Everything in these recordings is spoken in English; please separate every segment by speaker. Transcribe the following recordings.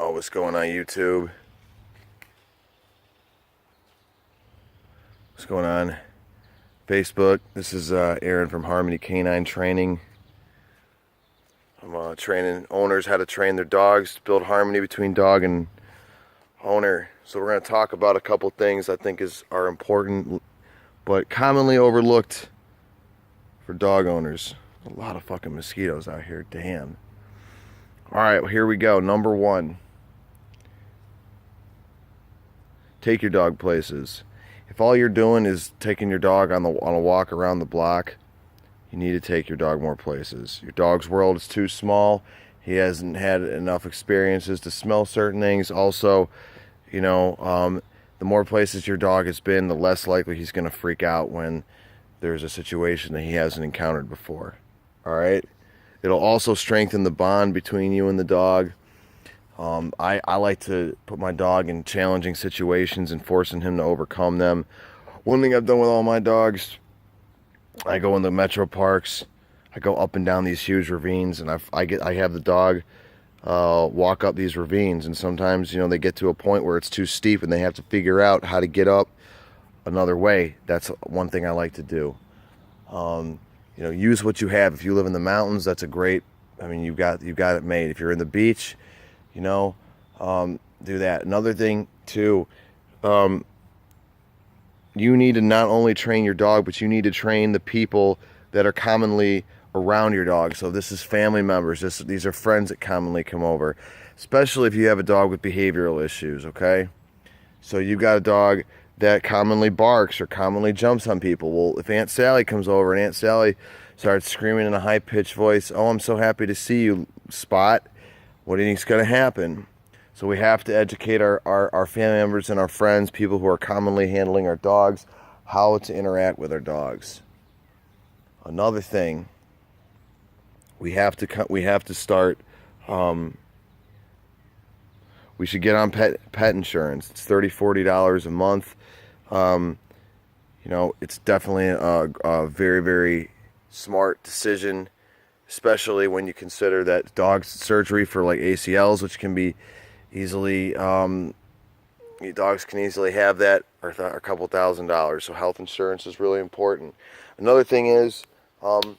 Speaker 1: Oh, what's going on YouTube? What's going on Facebook? This is Aaron from Harmony Canine Training. I'm training owners how to train their dogs to build harmony between dog and owner. So we're going to talk about a couple things I think are important but commonly overlooked for dog owners. A lot of fucking mosquitoes out here, damn. Alright, well, here we go. Number one. Take your dog places. If all you're doing is taking your dog on a walk around the block, you need to take your dog more places. Your dog's world is too small. He hasn't had enough experiences to smell certain things. Also, the more places your dog has been, the less likely he's going to freak out when there's a situation that he hasn't encountered before. All right? It'll also strengthen the bond between you and the dog. I like to put my dog in challenging situations and forcing him to overcome them. One thing I've done with all my dogs, I go in the metro parks, I go up and down these huge ravines, and I have the dog walk up these ravines, and sometimes they get to a point where it's too steep and they have to figure out how to get up another way. That's one thing I like to do. Use what you have. If you live in the mountains, that's a great. You've got it made. If you're in the beach, do that. Another thing too, you need to not only train your dog, but you need to train the people that are commonly around your dog. So this is family members. These are friends that commonly come over, especially if you have a dog with behavioral issues. Okay, so you've got a dog that commonly barks or commonly jumps on people. Well, if Aunt Sally comes over and Aunt Sally starts screaming in a high-pitched voice, "Oh, I'm so happy to see you, Spot," what do you think's going to happen? So we have to educate our family members and our friends, people who are commonly handling our dogs, how to interact with our dogs. Another thing, we have to start. We should get on pet insurance. It's $30-$40 a month. It's definitely a very, very smart decision, especially when you consider that dog surgery for like ACLs, which can be easily, dogs can easily have that, or a couple $1,000s. So health insurance is really important. Another thing is, the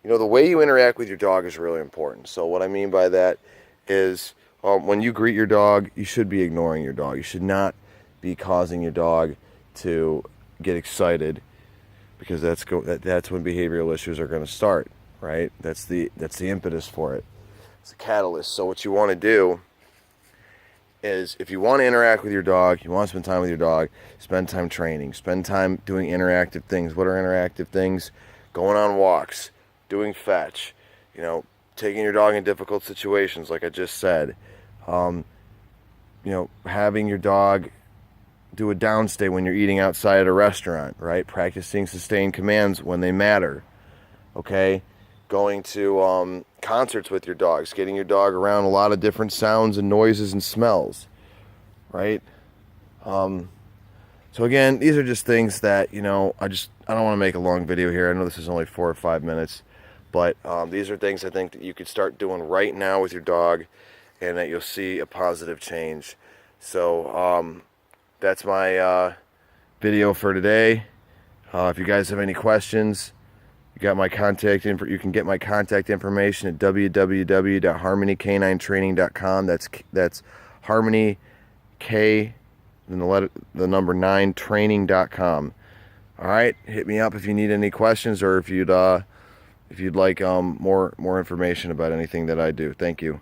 Speaker 1: way you interact with your dog is really important. So what I mean by that is, when you greet your dog, you should be ignoring your dog. You should not be causing your dog to get excited, because that's when behavioral issues are going to start, right? That's the impetus for it. It's a catalyst. So what you want to do is, if you want to interact with your dog, you want to spend time with your dog, spend time training, spend time doing interactive things. What are interactive things? Going on walks, doing fetch, taking your dog in difficult situations, like I just said. Having your dog do a downstay when you're eating outside at a restaurant, right? Practicing sustained commands when they matter, okay? Going to concerts with your dogs, getting your dog around a lot of different sounds and noises and smells, right? So again, these are just things that, I don't want to make a long video here. I know this is only 4 or 5 minutes, but these are things I think that you could start doing right now with your dog, and that you'll see a positive change. So that's my video for today. If you guys have any questions, you got my contact info. You can get my contact information at www.harmonycaninetraining.com. That's Harmony K, and the number 9 training.com. All right, hit me up if you need any questions, or if you'd like more information about anything that I do. Thank you.